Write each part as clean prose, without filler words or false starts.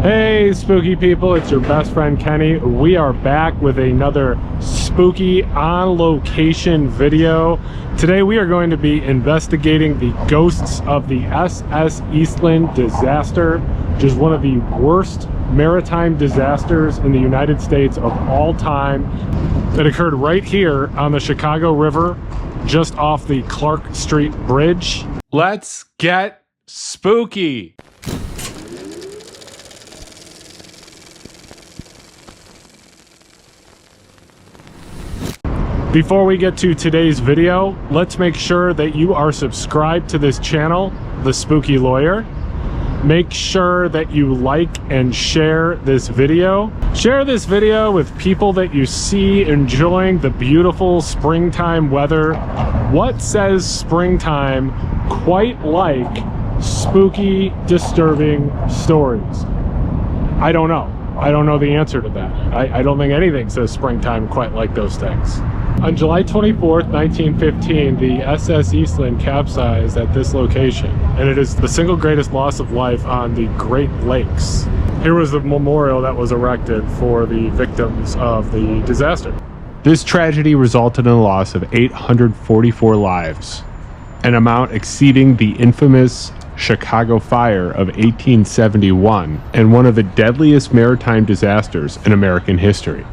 Hey spooky people, it's your best friend Kenny. We are back with another spooky on location video. Today we are going to be investigating the ghosts of the SS Eastland disaster, which is one of the worst maritime disasters in the United States of all time. It occurred right here on the Chicago River, just off the Clark Street Bridge. Let's get spooky. Before we get to today's video, let's make sure that you are subscribed to this channel, The Spooky Lawyer. Make sure that you like and share this video. Share this video with people that you see enjoying the beautiful springtime weather. What says springtime quite like spooky, disturbing stories? I don't know. I don't know the answer to that. I don't think anything says springtime quite like those things. On July 24th, 1915, the SS Eastland capsized at this location, and it is the single greatest loss of life on the Great Lakes. Here was the memorial that was erected for the victims of the disaster. This tragedy resulted in the loss of 844 lives, an amount exceeding the infamous Chicago Fire of 1871 and one of the deadliest maritime disasters in American history.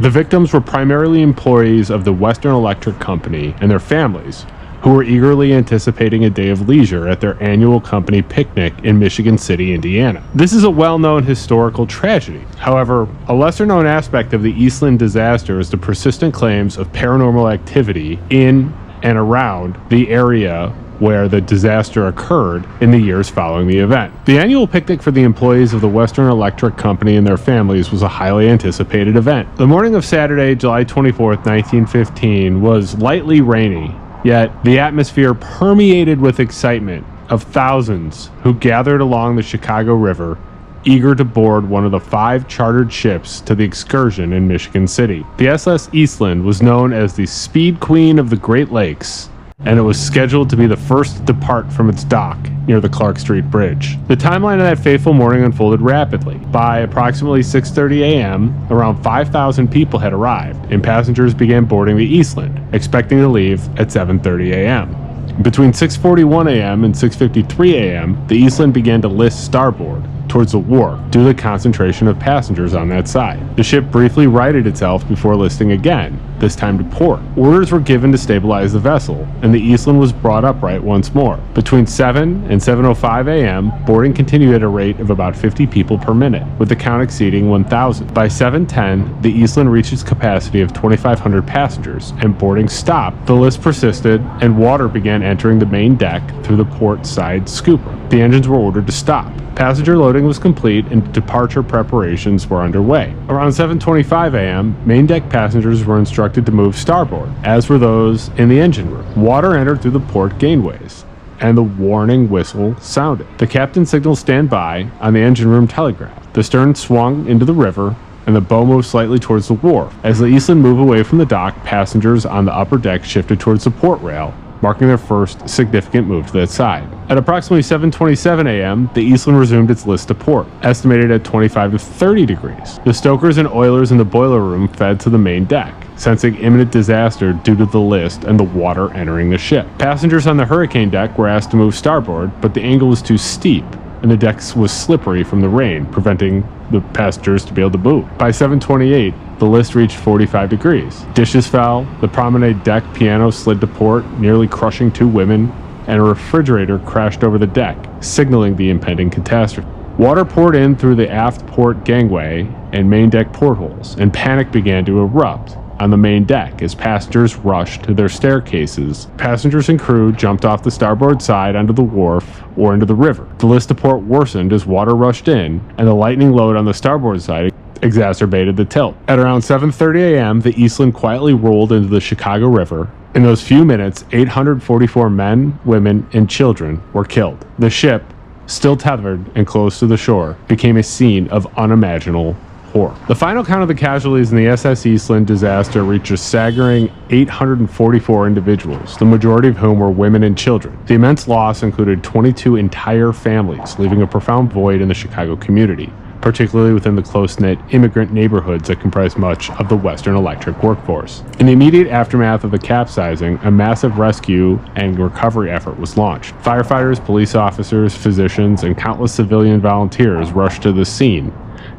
The victims were primarily employees of the Western Electric Company and their families, who were eagerly anticipating a day of leisure at their annual company picnic in Michigan City, Indiana. This is a well-known historical tragedy. However, a lesser-known aspect of the Eastland disaster is the persistent claims of paranormal activity in and around the area where the disaster occurred in the years following the event. The annual picnic for the employees of the Western Electric Company and their families was a highly anticipated event. The morning of Saturday, July 24th, 1915 was lightly rainy, yet the atmosphere permeated with excitement of thousands who gathered along the Chicago River, eager to board one of the 5 chartered ships to the excursion in Michigan City. The SS Eastland was known as the Speed Queen of the Great Lakes, and it was scheduled to be the first to depart from its dock near the Clark Street Bridge. The timeline of that fateful morning unfolded rapidly. By approximately 6:30 a.m., around 5,000 people had arrived, and passengers began boarding the Eastland, expecting to leave at 7:30 a.m. Between 6:41 a.m. and 6:53 a.m., the Eastland began to list starboard towards the wharf due to the concentration of passengers on that side. The ship briefly righted itself before listing again, this time to port. Orders were given to stabilize the vessel, and the Eastland was brought upright once more. Between 7 and 7:05 a.m., boarding continued at a rate of about 50 people per minute, with the count exceeding 1,000. By 7:10, the Eastland reached its capacity of 2,500 passengers, and boarding stopped. The list persisted, and water began entering the main deck through the port side scooper. The engines were ordered to stop. Passenger loading was complete and departure preparations were underway. Around 7:25 a.m., main deck passengers were instructed to move starboard, as were those in the engine room. Water entered through the port gangways, and the warning whistle sounded. The captain signaled stand by on the engine room telegraph. The stern swung into the river, and the bow moved slightly towards the wharf. As the Eastland moved away from the dock, passengers on the upper deck shifted towards the port rail, marking their first significant move to that side. At approximately 7:27 a.m., the Eastland resumed its list to port, estimated at 25 to 30 degrees. The stokers and oilers in the boiler room fed to the main deck, sensing imminent disaster due to the list and the water entering the ship. Passengers on the hurricane deck were asked to move starboard, but the angle was too steep, and the deck was slippery from the rain, preventing the passengers to be able to move. By 7:28, the list reached 45 degrees. Dishes fell, the promenade deck piano slid to port, nearly crushing 2 women, and a refrigerator crashed over the deck, signaling the impending catastrophe. Water poured in through the aft port gangway and main deck portholes, and panic began to erupt on the main deck as passengers rushed to their staircases. Passengers and crew jumped off the starboard side onto the wharf or into the river. The list to port worsened as water rushed in, and the lightning load on the starboard side exacerbated the tilt. At around 7:30 a.m., the Eastland quietly rolled into the Chicago River. In those few minutes, 844 men, women, and children were killed. The ship, still tethered and close to the shore, became a scene of unimaginable horror. The final count of the casualties in the SS Eastland disaster reached a staggering 844 individuals, the majority of whom were women and children. The immense loss included 22 entire families, leaving a profound void in the Chicago community. particularly within the close-knit immigrant neighborhoods that comprise much of the Western Electric workforce. In the immediate aftermath of the capsizing, a massive rescue and recovery effort was launched. Firefighters, police officers, physicians, and countless civilian volunteers rushed to the scene,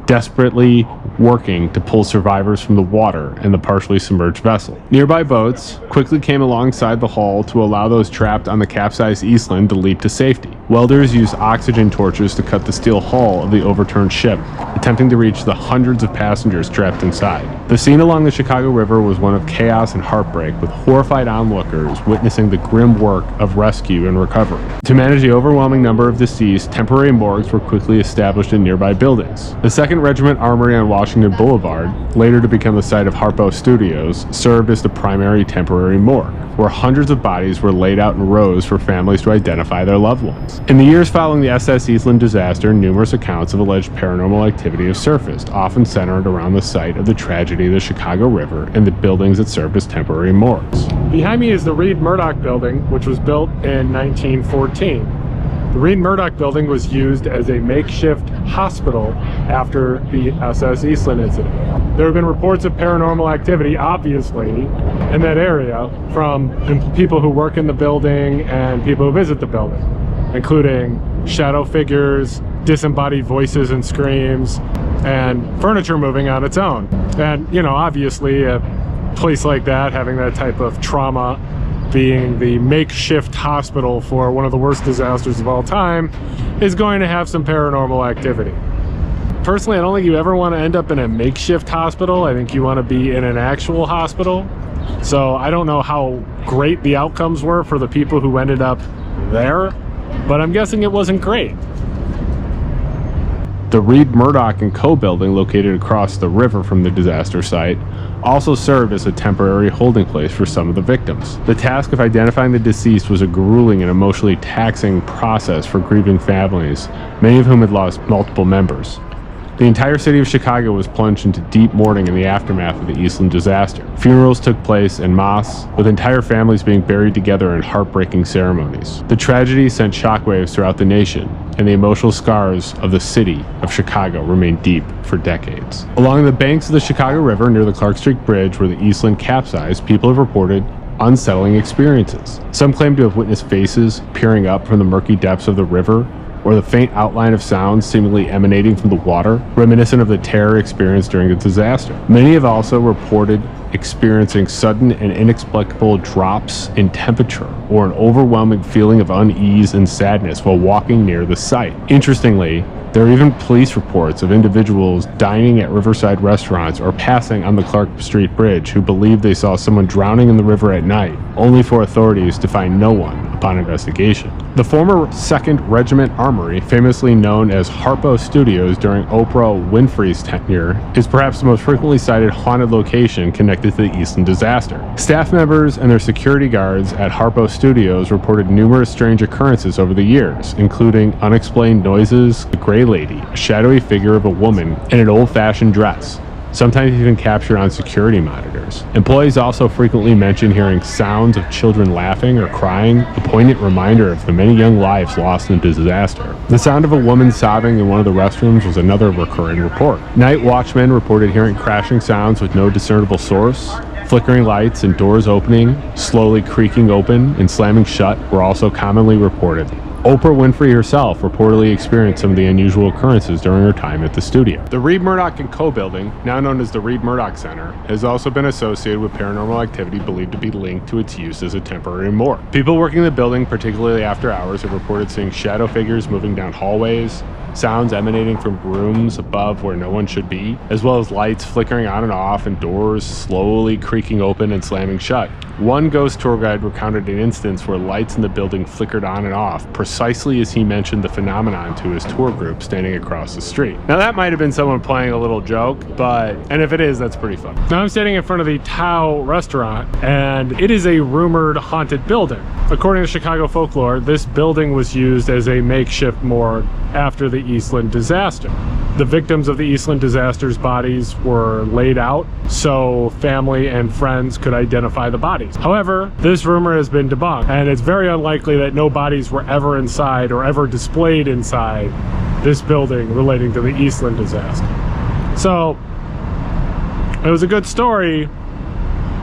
desperately working to pull survivors from the water and the partially submerged vessel. Nearby boats quickly came alongside the hull to allow those trapped on the capsized Eastland to leap to safety. Welders used oxygen torches to cut the steel hull of the overturned ship, attempting to reach the hundreds of passengers trapped inside. The scene along the Chicago River was one of chaos and heartbreak, with horrified onlookers witnessing the grim work of rescue and recovery. To manage the overwhelming number of deceased, temporary morgues were quickly established in nearby buildings. The 2nd Regiment Armory on Washington Boulevard, later to become the site of Harpo Studios, served as the primary temporary morgue, where hundreds of bodies were laid out in rows for families to identify their loved ones. In the years following the SS Eastland disaster, numerous accounts of alleged paranormal activity have surfaced, often centered around the site of the tragedy of the Chicago River and the buildings that served as temporary morgues. Behind me is the Reid Murdoch Building, which was built in 1914. The Reid Murdoch Building was used as a makeshift hospital after the SS Eastland incident. There have been reports of paranormal activity, obviously, in that area from people who work in the building and people who visit the building, including shadow figures, disembodied voices and screams, and furniture moving on its own. And, you know, obviously a place like that, having that type of trauma, being the makeshift hospital for one of the worst disasters of all time, is going to have some paranormal activity. Personally, I don't think you ever want to end up in a makeshift hospital. I think you want to be in an actual hospital. So I don't know how great the outcomes were for the people who ended up there, but I'm guessing it wasn't great. The Reid Murdoch & Co. building, located across the river from the disaster site, also served as a temporary holding place for some of the victims. The task of identifying the deceased was a grueling and emotionally taxing process for grieving families, many of whom had lost multiple members. The entire city of Chicago was plunged into deep mourning in the aftermath of the Eastland disaster. Funerals took place en masse, with entire families being buried together in heartbreaking ceremonies. The tragedy sent shockwaves throughout the nation, and the emotional scars of the city of Chicago remained deep for decades. Along the banks of the Chicago River near the Clark Street Bridge, where the Eastland capsized, people have reported unsettling experiences. Some claim to have witnessed faces peering up from the murky depths of the river, or the faint outline of sounds seemingly emanating from the water, reminiscent of the terror experienced during the disaster. Many have also reported experiencing sudden and inexplicable drops in temperature or an overwhelming feeling of unease and sadness while walking near the site. Interestingly, there are even police reports of individuals dining at riverside restaurants or passing on the Clark Street Bridge who believe they saw someone drowning in the river at night, only for authorities to find no one upon investigation. The former 2nd Regiment Armory, famously known as Harpo Studios during Oprah Winfrey's tenure, is perhaps the most frequently cited haunted location connected to the Eastland disaster. Staff members and their security guards at Harpo Studios reported numerous strange occurrences over the years, including unexplained noises, the Gray Lady, a shadowy figure of a woman in an old-fashioned dress, sometimes even captured on security monitors. Employees also frequently mention hearing sounds of children laughing or crying, a poignant reminder of the many young lives lost in the disaster. The sound of a woman sobbing in one of the restrooms was another recurring report. Night watchmen reported hearing crashing sounds with no discernible source. Flickering lights and doors opening, slowly creaking open and slamming shut were also commonly reported. Oprah Winfrey herself reportedly experienced some of the unusual occurrences during her time at the studio. The Reid Murdoch & Co. building, now known as the Reid Murdoch Center, has also been associated with paranormal activity believed to be linked to its use as a temporary morgue. People working in the building, particularly after hours, have reported seeing shadow figures moving down hallways, sounds emanating from rooms above where no one should be, as well as lights flickering on and off and doors slowly creaking open and slamming shut. One ghost tour guide recounted an instance where lights in the building flickered on and off, precisely as he mentioned the phenomenon to his tour group standing across the street. Now that might have been someone playing a little joke, and if it is, that's pretty fun. Now I'm standing in front of the Tao restaurant, and it is a rumored haunted building. According to Chicago folklore, this building was used as a makeshift morgue after the Eastland disaster. The victims of the Eastland disaster's bodies were laid out so family and friends could identify the bodies. However, this rumor has been debunked, and it's very unlikely that no bodies were ever inside or ever displayed inside this building relating to the Eastland disaster. So it was a good story,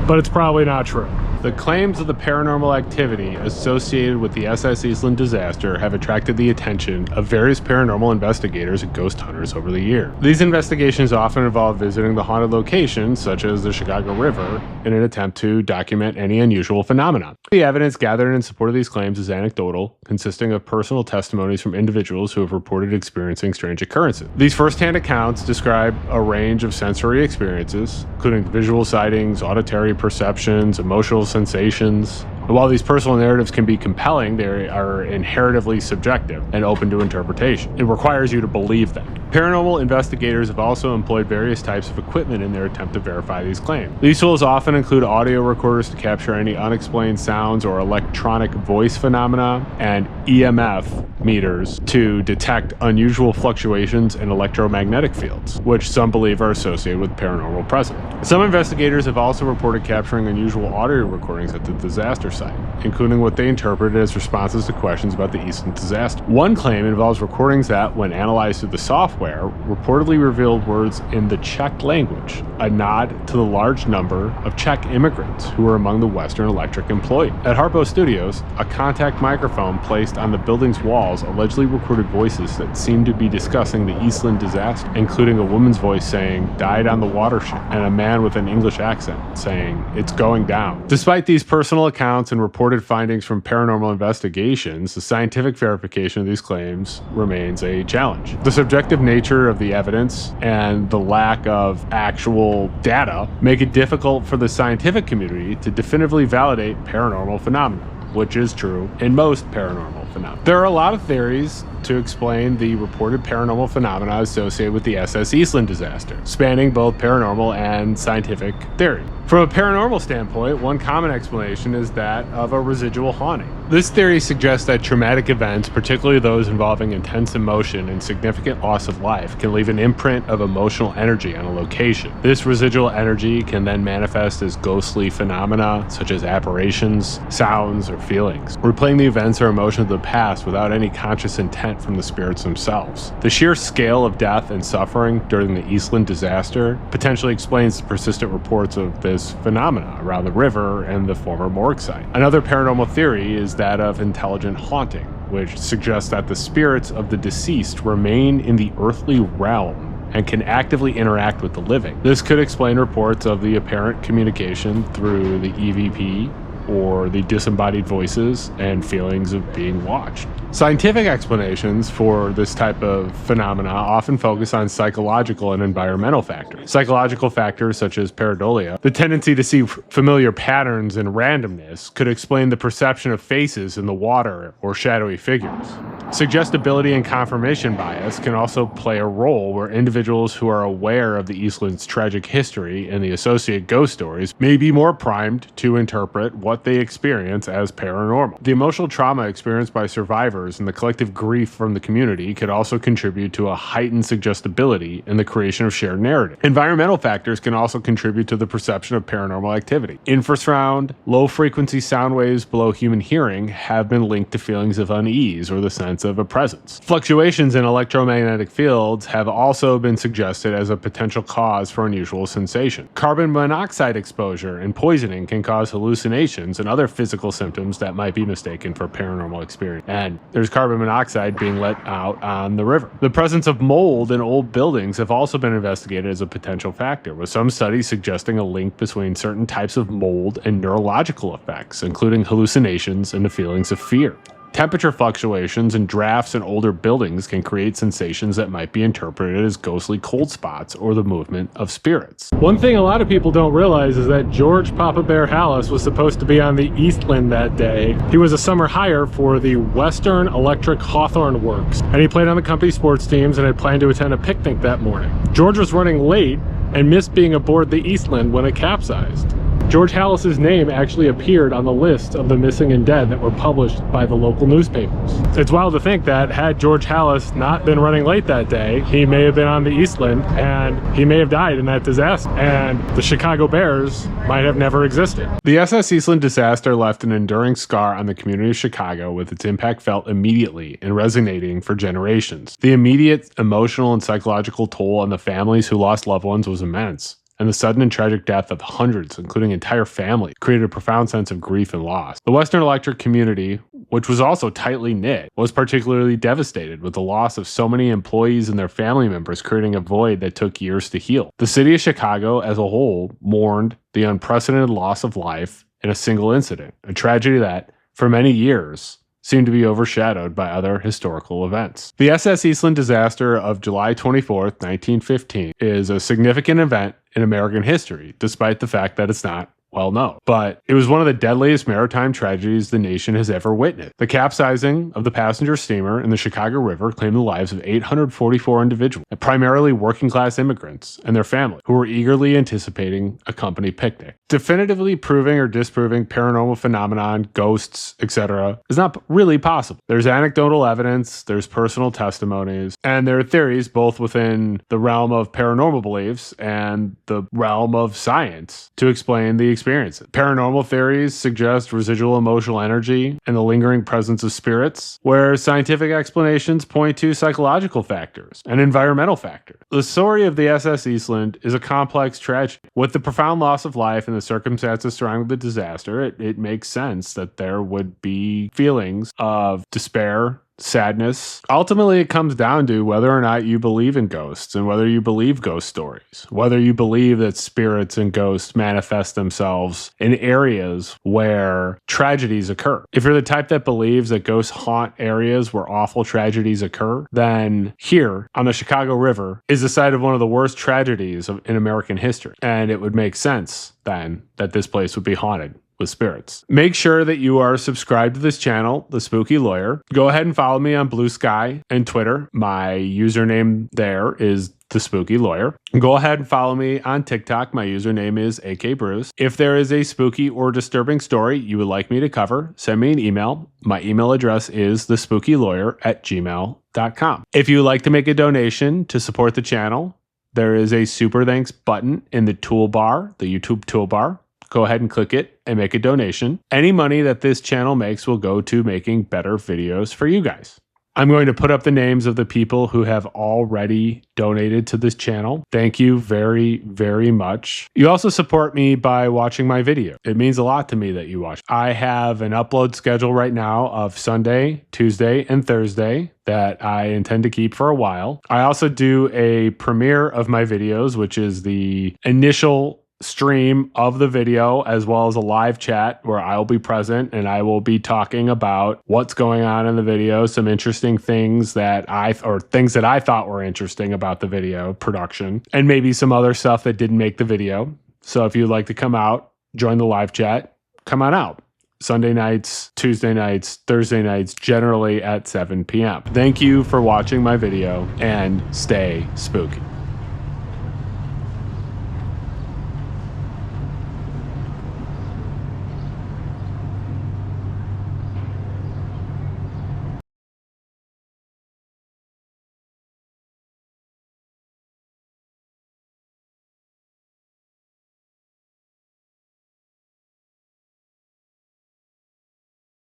but it's probably not true. The claims of the paranormal activity associated with the SS Eastland disaster have attracted the attention of various paranormal investigators and ghost hunters over the years. These investigations often involve visiting the haunted locations, such as the Chicago River, in an attempt to document any unusual phenomena. The evidence gathered in support of these claims is anecdotal, consisting of personal testimonies from individuals who have reported experiencing strange occurrences. These first-hand accounts describe a range of sensory experiences, including visual sightings, auditory perceptions, emotional sensations. And while these personal narratives can be compelling, they are inherently subjective and open to interpretation. It requires you to believe them. Paranormal investigators have also employed various types of equipment in their attempt to verify these claims. These tools often include audio recorders to capture any unexplained sounds or electronic voice phenomena, and EMF meters to detect unusual fluctuations in electromagnetic fields, which some believe are associated with paranormal presence. Some investigators have also reported capturing unusual audio recordings at the disaster site, including what they interpreted as responses to questions about the Eastland disaster. One claim involves recordings that, when analyzed through the software, reportedly revealed words in the Czech language, a nod to the large number of Czech immigrants who were among the Western Electric employees. At Harpo Studios, a contact microphone placed on the building's walls allegedly recorded voices that seemed to be discussing the Eastland disaster, including a woman's voice saying, "died on the watershed," and a man with an English accent saying, "it's going down." Despite these personal accounts and reported findings from paranormal investigations, the scientific verification of these claims remains a challenge. The subjective nature of the evidence and the lack of actual data make it difficult for the scientific community to definitively validate paranormal phenomena, which is true in most paranormal phenomena. There are a lot of theories to explain the reported paranormal phenomena associated with the SS Eastland disaster, spanning both paranormal and scientific theory. From a paranormal standpoint, one common explanation is that of a residual haunting. This theory suggests that traumatic events, particularly those involving intense emotion and significant loss of life, can leave an imprint of emotional energy on a location. This residual energy can then manifest as ghostly phenomena, such as apparitions, sounds, or feelings, replaying the events or emotions of the past without any conscious intent from the spirits themselves. The sheer scale of death and suffering during the Eastland disaster potentially explains the persistent reports of this phenomena around the river and the former morgue site. Another paranormal theory is that of intelligent haunting, which suggests that the spirits of the deceased remain in the earthly realm and can actively interact with the living. This could explain reports of the apparent communication through the EVP or the disembodied voices and feelings of being watched. Scientific explanations for this type of phenomena often focus on psychological and environmental factors. Psychological factors such as pareidolia, the tendency to see familiar patterns and randomness, could explain the perception of faces in the water or shadowy figures. Suggestibility and confirmation bias can also play a role, where individuals who are aware of the Eastland's tragic history and the associated ghost stories may be more primed to interpret what they experience as paranormal. The emotional trauma experienced by survivors and the collective grief from the community could also contribute to a heightened suggestibility in the creation of shared narrative. Environmental factors can also contribute to the perception of paranormal activity. Infrasound, low-frequency sound waves below human hearing have been linked to feelings of unease or the sense of a presence. Fluctuations in electromagnetic fields have also been suggested as a potential cause for unusual sensation. Carbon monoxide exposure and poisoning can cause hallucinations and other physical symptoms that might be mistaken for paranormal experience. And there's carbon monoxide being let out on the river. The presence of mold in old buildings have also been investigated as a potential factor, with some studies suggesting a link between certain types of mold and neurological effects, including hallucinations and the feelings of fear. Temperature fluctuations and drafts in older buildings can create sensations that might be interpreted as ghostly cold spots or the movement of spirits. One thing a lot of people don't realize is that George Papa Bear Hallis was supposed to be on the Eastland that day. He was a summer hire for the Western Electric Hawthorne Works, and he played on the company sports teams and had planned to attend a picnic that morning. George was running late and missed being aboard the Eastland when it capsized. George Halas's name actually appeared on the list of the missing and dead that were published by the local newspapers. It's wild to think that had George Halas not been running late that day, he may have been on the Eastland and he may have died in that disaster, and the Chicago Bears might have never existed. The SS Eastland disaster left an enduring scar on the community of Chicago, with its impact felt immediately and resonating for generations. The immediate emotional and psychological toll on the families who lost loved ones was immense, and the sudden and tragic death of hundreds, including entire families, created a profound sense of grief and loss. The Western Electric community, which was also tightly knit, was particularly devastated, with the loss of so many employees and their family members creating a void that took years to heal. The city of Chicago as a whole mourned the unprecedented loss of life in a single incident, a tragedy that, for many years, seemed to be overshadowed by other historical events. The SS Eastland disaster of July 24th, 1915 is a significant event in American history, despite the fact that it's not well known. But it was one of the deadliest maritime tragedies the nation has ever witnessed. The capsizing of the passenger steamer in the Chicago River claimed the lives of 844 individuals, primarily working-class immigrants and their families, who were eagerly anticipating a company picnic. Definitively proving or disproving paranormal phenomenon, ghosts, etc. is not really possible. There's anecdotal evidence, there's personal testimonies, and there are theories both within the realm of paranormal beliefs and the realm of science to explain the experience. Paranormal theories suggest residual emotional energy and the lingering presence of spirits, where scientific explanations point to psychological factors and environmental factors. The story of the SS Eastland is a complex tragedy. With the profound loss of life and the circumstances surrounding the disaster, it makes sense that there would be feelings of despair, sadness. Ultimately, it comes down to whether or not you believe in ghosts and whether you believe ghost stories, whether you believe that spirits and ghosts manifest themselves in areas where tragedies occur. If you're the type that believes that ghosts haunt areas where awful tragedies occur, then here on the Chicago River is the site of one of the worst tragedies in American history. And it would make sense then that this place would be haunted with spirits. Make sure that you are subscribed to this channel, The Spooky Lawyer. Go ahead and follow me on Blue Sky and Twitter. My username there is The Spooky Lawyer. Go ahead and follow me on TikTok. My username is AK Bruce. If there is a spooky or disturbing story you would like me to cover, send me an email. My email address is thespookylawyer@gmail.com. If you would like to make a donation to support the channel, there is a super thanks button in the toolbar, the YouTube toolbar. Go ahead and click it and make a donation. Any money that this channel makes will go to making better videos for you guys. I'm going to put up the names of the people who have already donated to this channel. Thank you very, very much. You also support me by watching my video. It means a lot to me that you watch. I have an upload schedule right now of Sunday, Tuesday, and Thursday that I intend to keep for a while. I also do a premiere of my videos, which is the initial stream of the video, as well as a live chat where I'll be present and I will be talking about what's going on in the video, some interesting things that I thought were interesting about the video production, and maybe some other stuff that didn't make the video. So if you'd like to come out, join the live chat, come on out. Sunday nights, Tuesday nights, Thursday nights, generally at 7 p.m. Thank you for watching my video, and stay spooky.